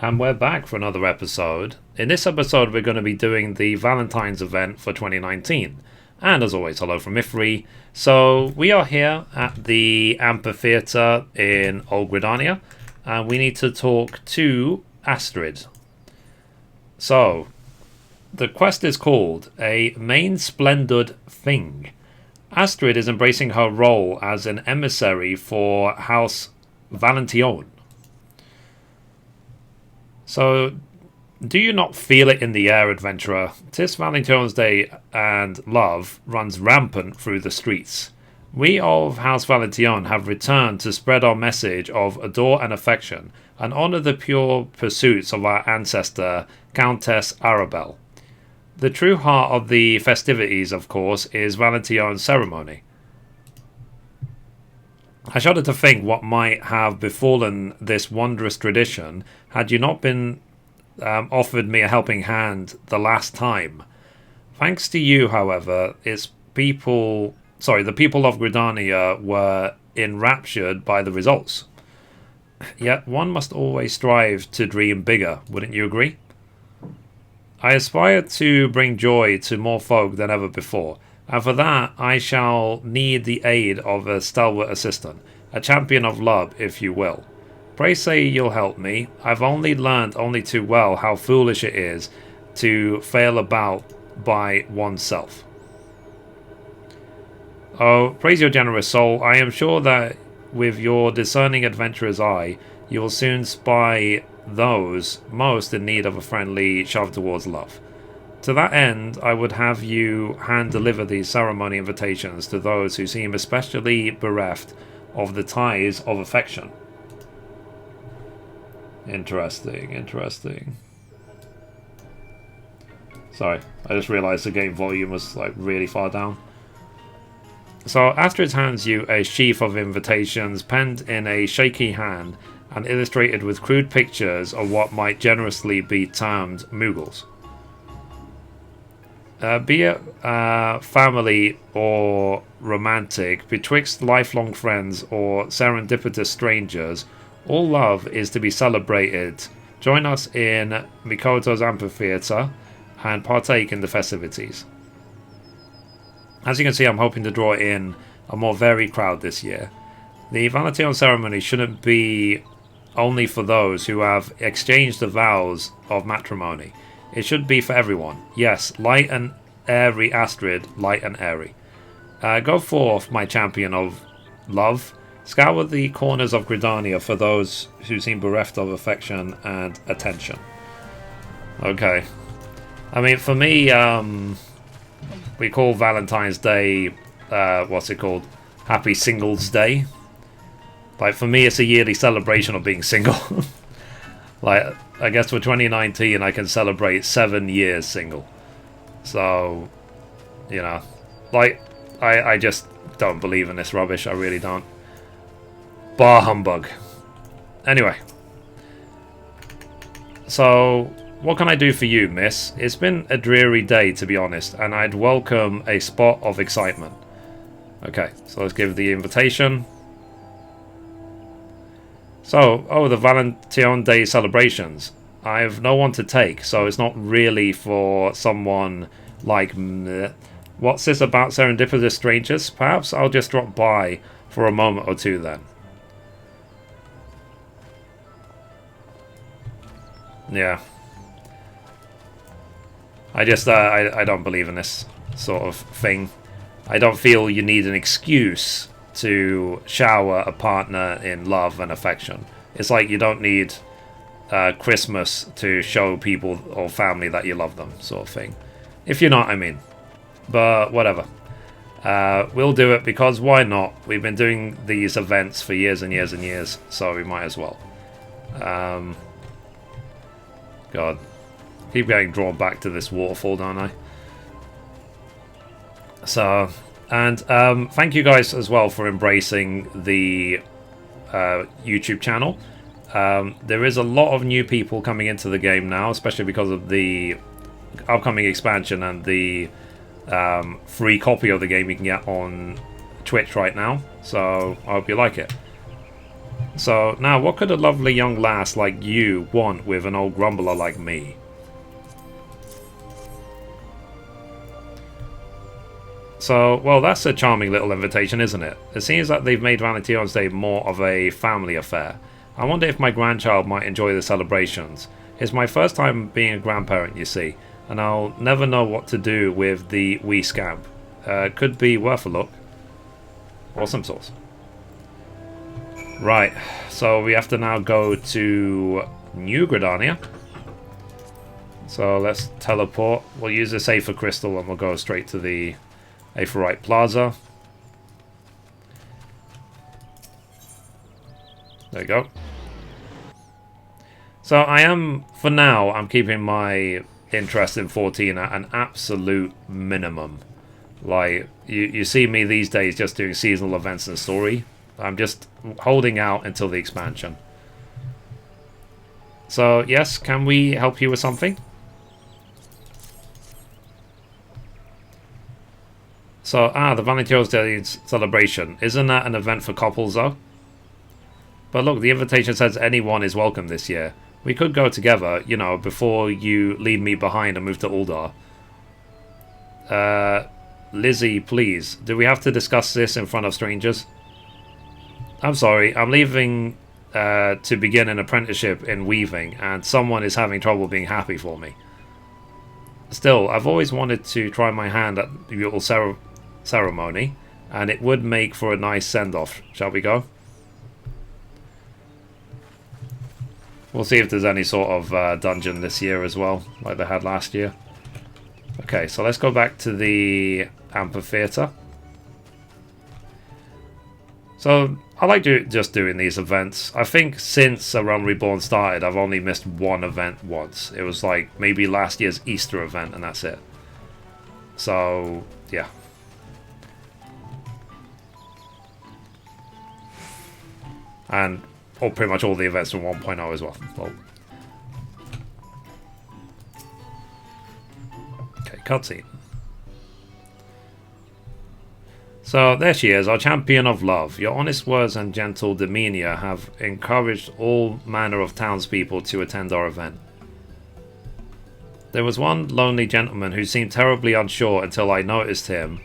And we're back for another episode. In this episode, we're going to be doing the Valentine's event for 2019. And as always, hello from Mithrie. So we are here at the amphitheater in Old Gridania, and we need to talk to Astrid. So, the quest is called A Main Splendid Thing. Astrid is embracing her role as an emissary for House Valentione. So, do you not feel it in the air, adventurer? 'Tis Valentione's Day and love runs rampant through the streets. We of House Valentione have returned to spread our message of adore and affection, and honour the pure pursuits of our ancestor, Countess Arabelle. The true heart of the festivities, of course, is Valentione's ceremony. I shudder to think what might have befallen this wondrous tradition had you not been offered me a helping hand the last time. Thanks to you, however, the people of Gridania were enraptured by the results. Yet one must always strive to dream bigger, wouldn't you agree? I aspire to bring joy to more folk than ever before, and for that I shall need the aid of a stalwart assistant, a champion of love, if you will. Pray say you'll help me. I've learned only too well how foolish it is to fail about by oneself. Oh, praise your generous soul. I am sure that with your discerning adventurer's eye, you will soon spy those most in need of a friendly shove towards love. To that end, I would have you hand-deliver these ceremony invitations to those who seem especially bereft of the ties of affection. Interesting. Sorry, I just realised the game volume was like really far down. So Astrid hands you a sheaf of invitations penned in a shaky hand and illustrated with crude pictures of what might generously be termed Moogles. Be it family or romantic, betwixt lifelong friends or serendipitous strangers, all love is to be celebrated. Join us in Mikoto's amphitheater and partake in the festivities. As you can see, I'm hoping to draw in a more varied crowd this year. The Valentione ceremony shouldn't be only for those who have exchanged the vows of matrimony. It should be for everyone. Yes, light and airy Astrid, light and airy. Go forth, my champion of love. Scour the corners of Gridania for those who seem bereft of affection and attention. Okay. I mean, for me, we call Valentine's Day, what's it called? Happy Singles Day. Like, for me, it's a yearly celebration of being single. Like, I guess for 2019, I can celebrate 7 years single. So, you know, like, I just don't believe in this rubbish. I really don't. Bar humbug. Anyway. So, what can I do for you, miss? It's been a dreary day, to be honest, and I'd welcome a spot of excitement. Okay, so let's give the invitation. So, the Valentione Day celebrations. I have no one to take, so it's not really for someone like me. What's this about serendipitous strangers? Perhaps I'll just drop by for a moment or two then. Yeah. I just, I don't believe in this sort of thing. I don't feel you need an excuse to shower a partner in love and affection. It's like you don't need Christmas to show people or family that you love them, sort of thing. If you know what I mean. But whatever. We'll do it because why not? We've been doing these events for years and years and years, so we might as well. God. Keep getting drawn back to this waterfall, don't I? So, and thank you guys as well for embracing the YouTube channel. There is a lot of new people coming into the game now, especially because of the upcoming expansion and the free copy of the game you can get on Twitch right now. So I hope you like it. So, now what could a lovely young lass like you want with an old grumbler like me? So, well, that's a charming little invitation, isn't it? It seems that they've made Valentione's Day more of a family affair. I wonder if my grandchild might enjoy the celebrations. It's my first time being a grandparent, you see, and I'll never know what to do with the wee scamp. Could be worth a look. Awesome sauce. Right, so we have to now go to New Gridania. So let's teleport. We'll use this Aether Crystal and we'll go straight to the Aetherite Plaza. There you go. So I am, for now, I'm keeping my interest in 14 at an absolute minimum. Like, you see me these days just doing seasonal events and story. I'm just holding out until the expansion. So, yes, can we help you with something? So, the Valentione's Day celebration. Isn't that an event for couples, though? But look, the invitation says anyone is welcome this year. We could go together, you know, before you leave me behind and move to Uldar. Lizzie, please. Do we have to discuss this in front of strangers? I'm sorry, I'm leaving to begin an apprenticeship in weaving, and someone is having trouble being happy for me. Still, I've always wanted to try my hand at the Yule ceremony, and it would make for a nice send-off. Shall we go? We'll see if there's any sort of dungeon this year as well, like they had last year. Okay, so let's go back to the amphitheater. So, I like just doing these events. I think since A Realm Reborn started, I've only missed one event once. It was like maybe last year's Easter event, and that's it. So, yeah. And pretty much all the events from 1.0 as well. Okay, cutscene. So there she is, our champion of love. Your honest words and gentle demeanour have encouraged all manner of townspeople to attend our event. There was one lonely gentleman who seemed terribly unsure until I noticed him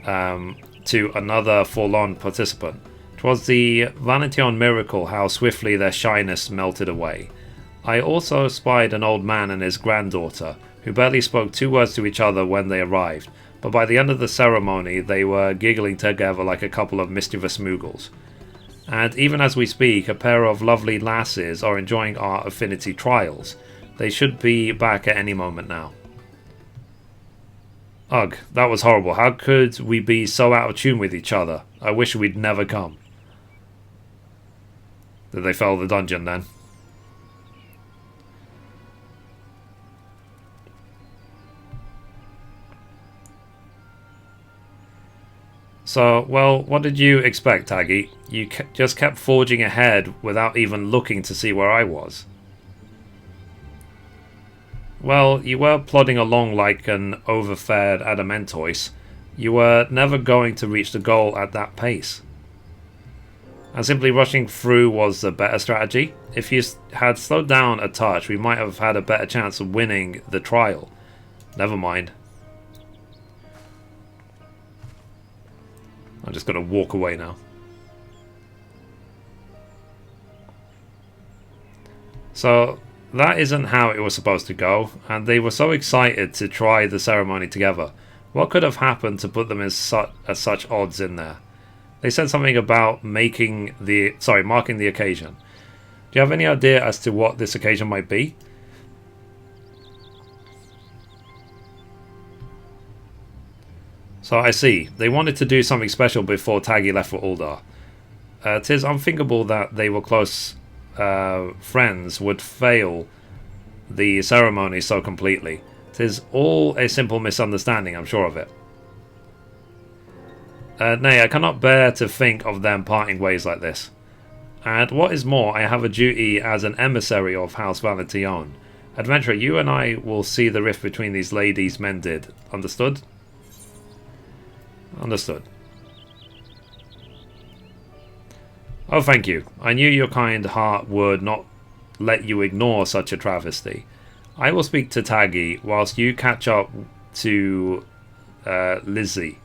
to another forlorn participant. 'Twas the Valentione miracle how swiftly their shyness melted away. I also spied an old man and his granddaughter, who barely spoke 2 words to each other when they arrived, but by the end of the ceremony they were giggling together like a couple of mischievous moogles. And even as we speak, a pair of lovely lasses are enjoying our affinity trials. They should be back at any moment now. Ugh, that was horrible. How could we be so out of tune with each other? I wish we'd never come. Did they fail the dungeon then? So, well, what did you expect, Taggy? You just kept forging ahead without even looking to see where I was. Well, you were plodding along like an overfed adamantoise. You were never going to reach the goal at that pace. And simply rushing through was the better strategy. If you had slowed down a touch, we might have had a better chance of winning the trial. Never mind. I'm just going to walk away now. So, that isn't how it was supposed to go, and they were so excited to try the ceremony together. What could have happened to put them at such odds in there? They said something about marking the occasion. Do you have any idea as to what this occasion might be? So I see. They wanted to do something special before Taggy left for Uldar. 'Tis unthinkable that they were close friends would fail the ceremony so completely. 'Tis all a simple misunderstanding, I'm sure of it. Nay, I cannot bear to think of them parting ways like this. And what is more, I have a duty as an emissary of House Valentione. Adventurer, you and I will see the rift between these ladies mended. Understood? Understood. Oh, thank you. I knew your kind heart would not let you ignore such a travesty. I will speak to Taggy whilst you catch up to Lizzie.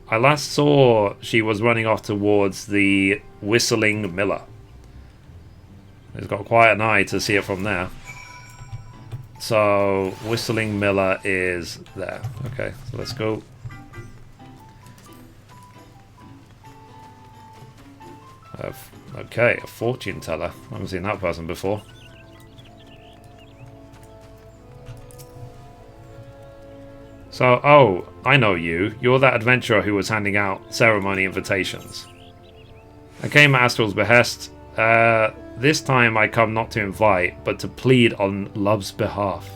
I last saw she was running off towards the Whistling Miller. He's got quite an eye to see it from there. So, Whistling Miller is there. Okay, so let's go. Okay, a fortune teller. I haven't seen that person before. So, oh, I know you. You're that adventurer who was handing out ceremony invitations. I came at Astral's behest. This time I come not to invite, but to plead on love's behalf.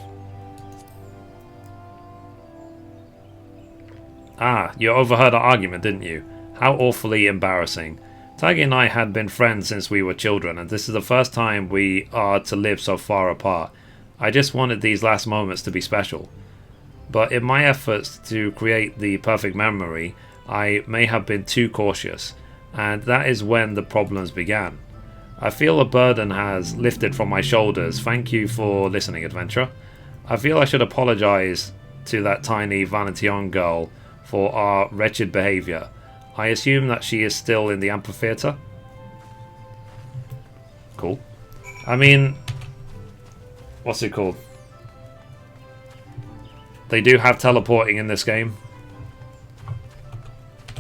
Ah, you overheard our argument, didn't you? How awfully embarrassing. Taggy and I had been friends since we were children, and this is the first time we are to live so far apart. I just wanted these last moments to be special. But in my efforts to create the perfect memory, I may have been too cautious, and that is when the problems began. I feel a burden has lifted from my shoulders. Thank you for listening, adventurer. I feel I should apologize to that tiny Valentione girl for our wretched behavior. I assume that she is still in the amphitheater. Cool. I mean, what's it called? They do have teleporting in this game.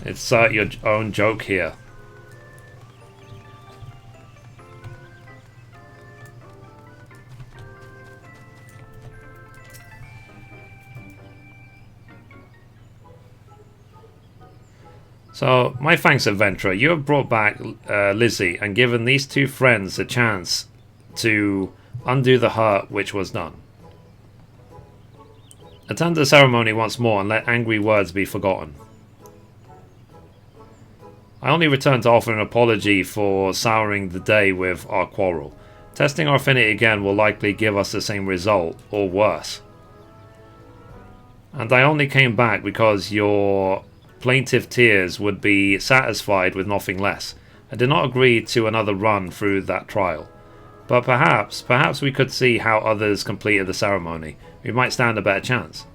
Insert your own joke here. So, my thanks, adventurer. You have brought back Lizzie and given these two friends a chance to undo the hurt which was done. Attend the ceremony once more and let angry words be forgotten. I only return to offer an apology for souring the day with our quarrel. Testing our affinity again will likely give us the same result, or worse. And I only came back because your plaintive tears would be satisfied with nothing less. I did not agree to another run through that trial. But perhaps we could see how others completed the ceremony. We might stand a better chance.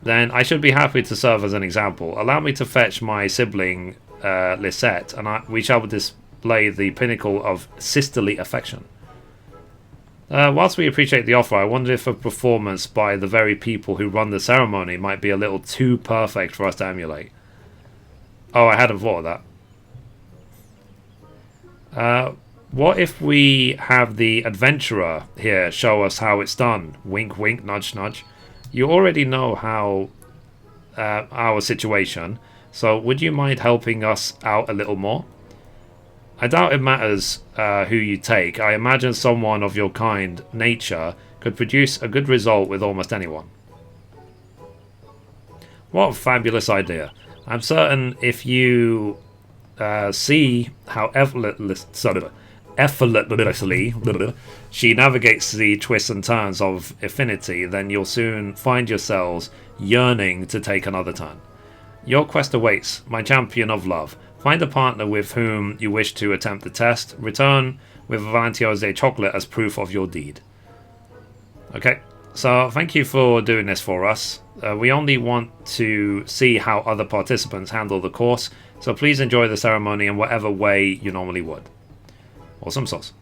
Then I should be happy to serve as an example. Allow me to fetch my sibling Lisette, and we shall display the pinnacle of sisterly affection. Whilst we appreciate the offer, I wonder if a performance by the very people who run the ceremony might be a little too perfect for us to emulate. Oh, I hadn't thought of that. What if we have the adventurer here show us how it's done? Wink, wink, nudge, nudge. You already know how our situation, so would you mind helping us out a little more? I doubt it matters who you take. I imagine someone of your kind nature could produce a good result with almost anyone. What a fabulous idea. I'm certain if you see how effortlessly she navigates the twists and turns of affinity, then you'll soon find yourselves yearning to take another turn. Your quest awaits, my champion of love. Find a partner with whom you wish to attempt the test. Return with Valentione's chocolate as proof of your deed. Okay, so thank you for doing this for us. We only want to see how other participants handle the course, so please enjoy the ceremony in whatever way you normally would. Awesome sauce.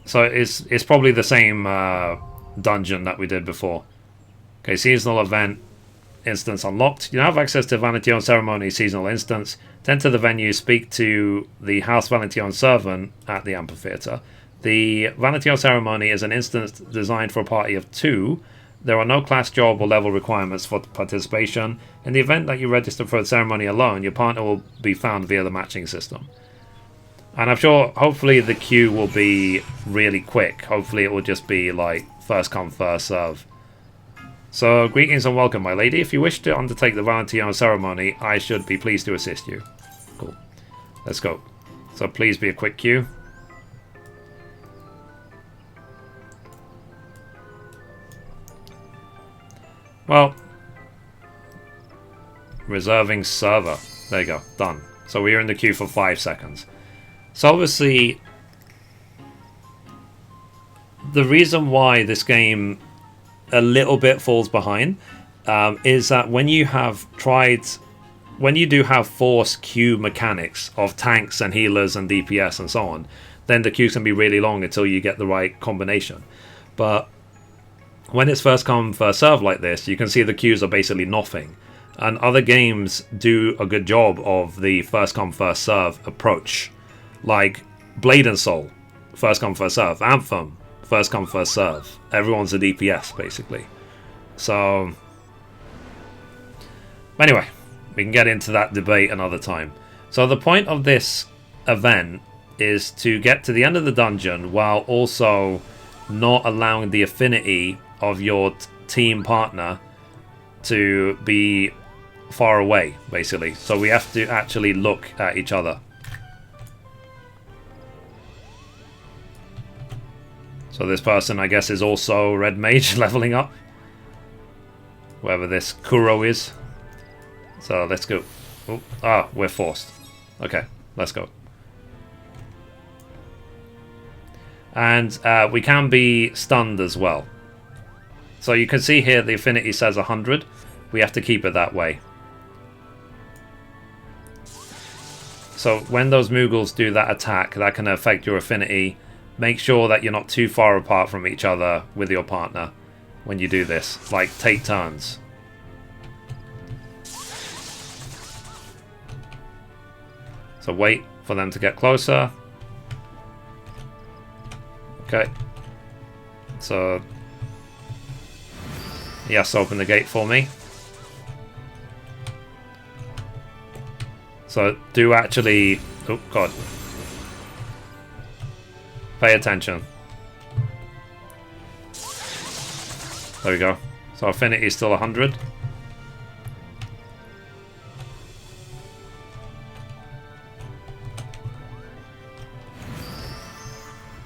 So it's probably the same dungeon that we did before. Okay, seasonal event. Instance unlocked. You now have access to Valentione Ceremony seasonal instance. Enter the venue, speak to the House Valentione servant at the amphitheater. The Valentione Ceremony is an instance designed for a party of 2. There are no class, job, or level requirements for participation. In the event that you register for the ceremony alone, your partner will be found via the matching system. And I'm sure, hopefully, the queue will be really quick. Hopefully, it will just be like first come, first serve. So, greetings and welcome, my lady. If you wish to undertake the Valentione ceremony, I should be pleased to assist you. Cool. Let's go. So, please be a quick queue. Well, reserving server. There you go. Done. So we were in the queue for 5 seconds. So obviously, the reason why this game a little bit falls behind is that when you do have force queue mechanics of tanks and healers and DPS and so on, then the queues can be really long until you get the right combination. But when it's first come first serve like this, you can see the queues are basically nothing. And other games do a good job of the first come first serve approach, like Blade and Soul, first come first serve. Anthem, first come first serve. Everyone's a DPS basically. So anyway, we can get into that debate another time. So the point of this event is to get to the end of the dungeon while also not allowing the affinity of your team partner to be far away, basically. So we have to actually look at each other. So this person, I guess, is also Red Mage leveling up. Whoever this Kuro is. So let's go. Oh, we're forced. Okay, let's go. And we can be stunned as well. So you can see here the affinity says 100. We have to keep it that way. So when those Moogles do that attack, that can affect your affinity. Make sure that you're not too far apart from each other with your partner when you do this. Like, take turns. So wait for them to get closer. Okay. So yes, open the gate for me. So do actually... Oh, God. Pay attention. There we go. So affinity is still 100.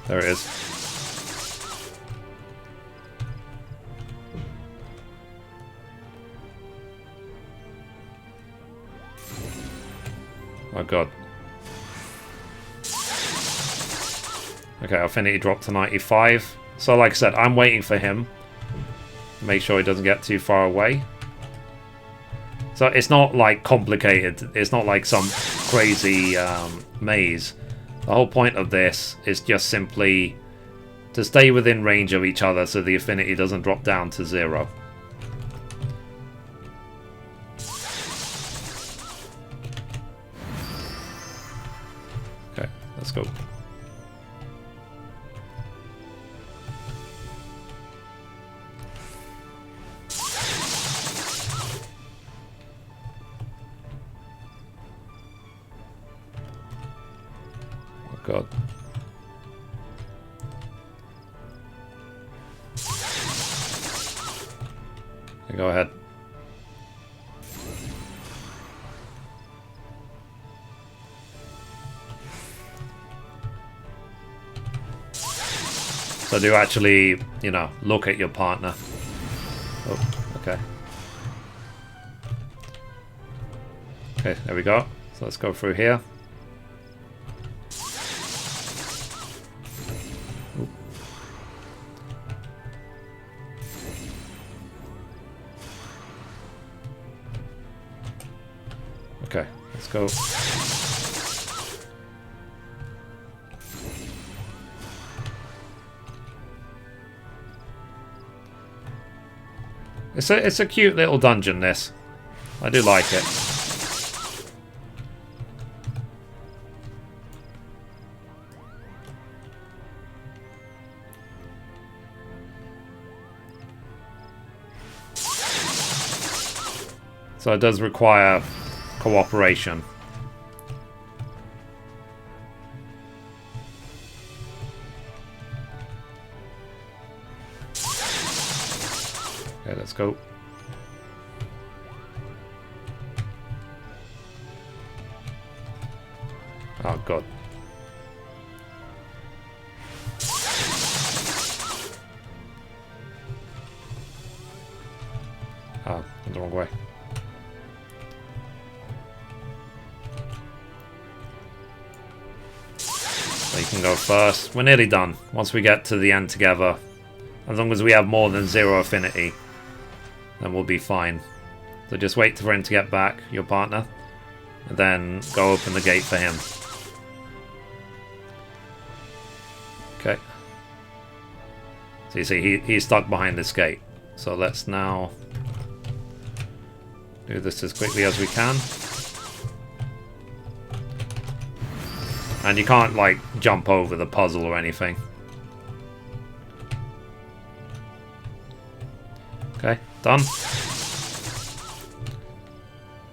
There it is. Oh God. Okay, affinity dropped to 95. So like I said, I'm waiting for him. Make sure he doesn't get too far away. So it's not like complicated. It's not like some crazy maze. The whole point of this is just simply to stay within range of each other so the affinity doesn't drop down to 0. Okay, let's go. God. Okay, go ahead. So do actually, you know, look at your partner. Oh, okay. Okay, there we go. So let's go through here. Okay, let's go. It's a cute little dungeon, this. I do like it. So it does require cooperation. Okay, let's go. Oh God. Oh, the wrong way. first. We're nearly done. Once we get to the end together, as long as we have more than 0 affinity, then we'll be fine. So just wait for him to get back, your partner, and then go open the gate for him. Okay. So you see, he's stuck behind this gate. So let's now do this as quickly as we can. And you can't, like, jump over the puzzle or anything. Okay, done.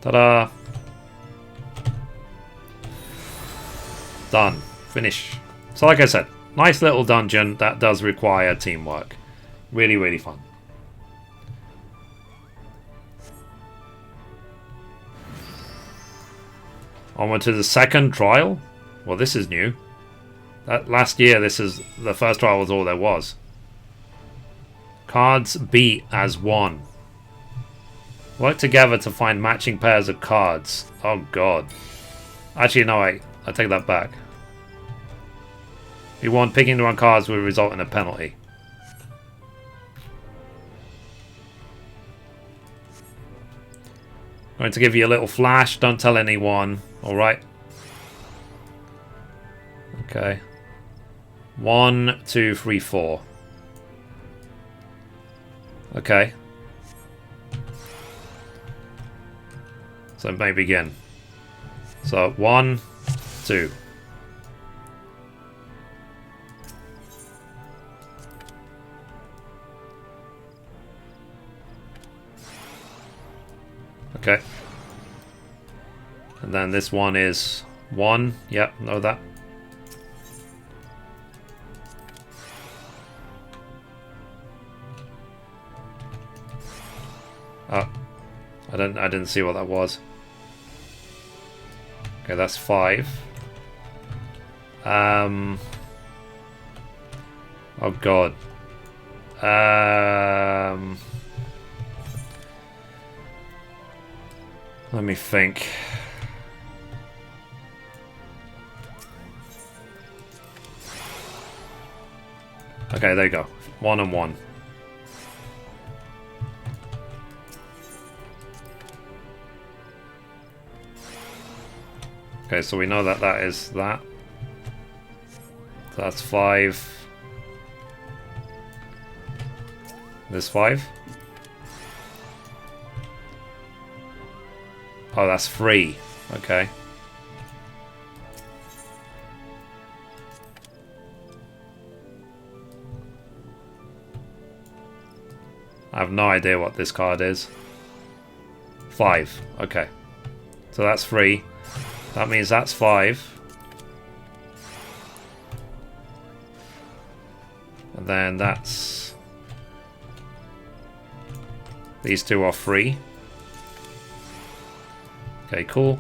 Ta-da! Done. Finish. So like I said, nice little dungeon that does require teamwork. Really, really fun. Onward to the second trial? Well, this is new. Last year, this is the first trial was all there was. Cards beat as one. Work together to find matching pairs of cards. Oh god. Actually, no, I take that back. If you want, picking the wrong cards will result in a penalty. I'm going to give you a little flash. Don't tell anyone. Alright. Okay. 1, 2, 3, 4. Okay. So it may begin. So 1, 2. Okay. And then this one is 1. Yep, know that. Oh, I didn't see what that was. Okay, that's 5. Oh god. Let me think. Okay, there you go. 1 and 1. Okay, so we know that that is that. So that's 5. This 5. Oh, that's 3. Okay. I have no idea what this card is. 5. Okay. So that's 3. That means that's 5. And then that's... These two are 3. Okay, cool.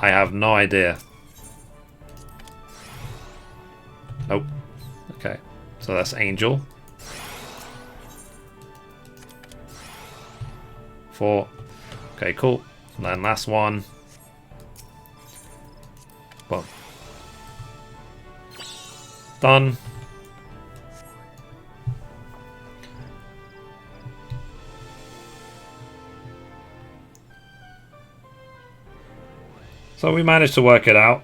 I have no idea. Nope. Okay, so that's Angel. 4. Okay, cool. And then last one. Boom. Done. So we managed to work it out.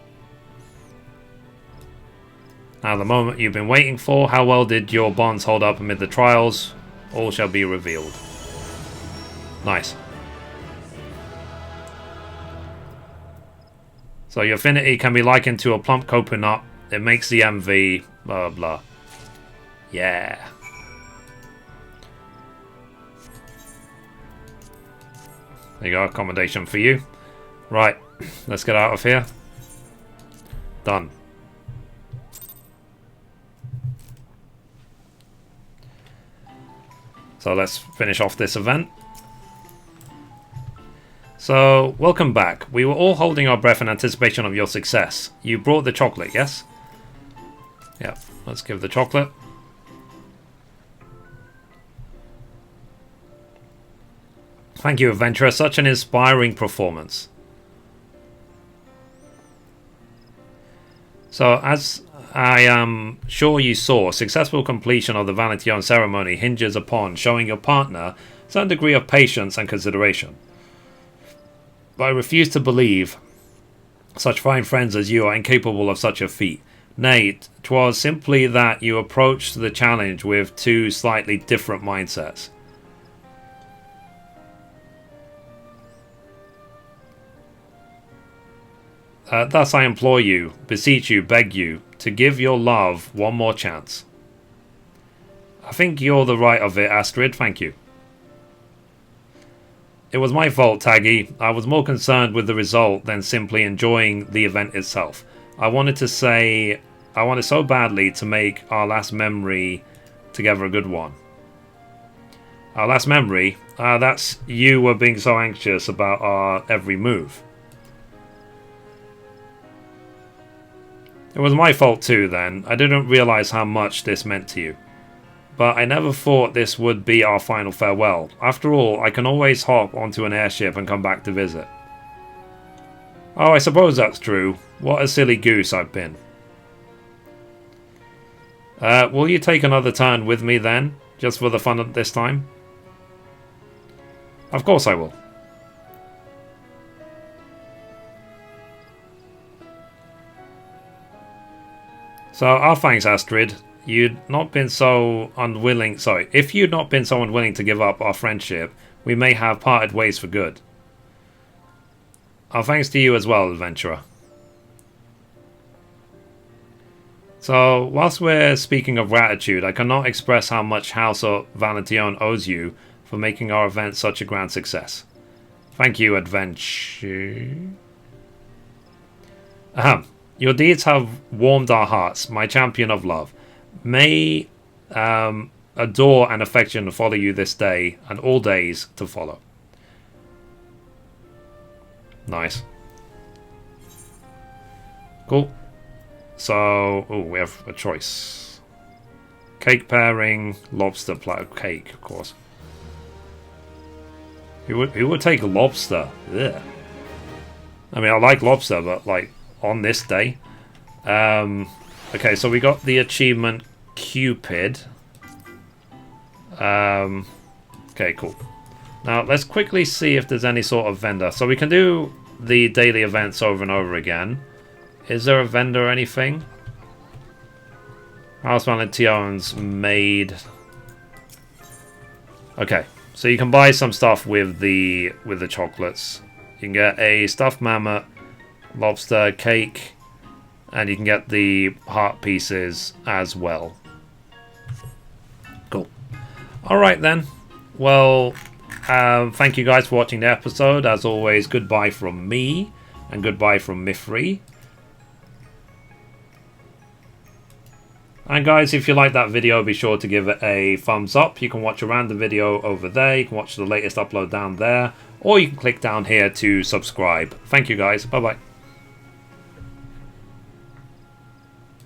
Now the moment you've been waiting for. How well did your bonds hold up amid the trials? All shall be revealed. Nice. So your affinity can be likened to a plump coconut. It makes the MV. Blah blah. Yeah. There you go. Accommodation for you. Right. Let's get out of here. Done. So let's finish off this event. So, welcome back. We were all holding our breath in anticipation of your success. You brought the chocolate, yes? Yeah, let's give the chocolate. Thank you, Adventurer. Such an inspiring performance. So, as I am sure you saw, successful completion of the Valentione ceremony hinges upon showing your partner some degree of patience and consideration. But I refuse to believe such fine friends as you are incapable of such a feat. Nay, 'twas simply that you approached the challenge with two slightly different mindsets. Thus I implore you, beseech you, beg you, to give your love one more chance. I think you're the right of it, Astrid, thank you. It was my fault, Taggy. I was more concerned with the result than simply enjoying the event itself. I wanted so badly to make our last memory together a good one. Our last memory? That's you were being so anxious about our every move. It was my fault too then. I didn't realise how much this meant to you. But I never thought this would be our final farewell. After all, I can always hop onto an airship and come back to visit. Oh, I suppose that's true. What a silly goose I've been. Will you take another turn with me then? Just for the fun of this time? Of course I will. So, our thanks, Astrid. If you'd not been so unwilling to give up our friendship, we may have parted ways for good. Our thanks to you as well, adventurer. So, whilst we're speaking of gratitude, I cannot express how much House of Valentione owes you for making our event such a grand success. Thank you, adventure. Ahem. Your deeds have warmed our hearts, my champion of love. May adore and affection follow you this day and all days to follow. Nice. Cool. So, we have a choice. Cake pairing, lobster cake, of course. Who would take lobster? Ugh. I mean, I like lobster, but like on this day. Okay, so we got the achievement Cupid. Okay, cool. Now let's quickly see if there's any sort of vendor. So we can do the daily events over and over again. Is there a vendor or anything? House Valentione's made. Okay, so you can buy some stuff with the chocolates. You can get a stuffed mammoth, lobster, cake, and you can get the heart pieces as well. Cool. Alright then. Well, thank you guys for watching the episode. As always, goodbye from me, and goodbye from Mithrie. And guys, if you like that video, be sure to give it a thumbs up. You can watch a random video over there. You can watch the latest upload down there. Or you can click down here to subscribe. Thank you guys. Bye-bye.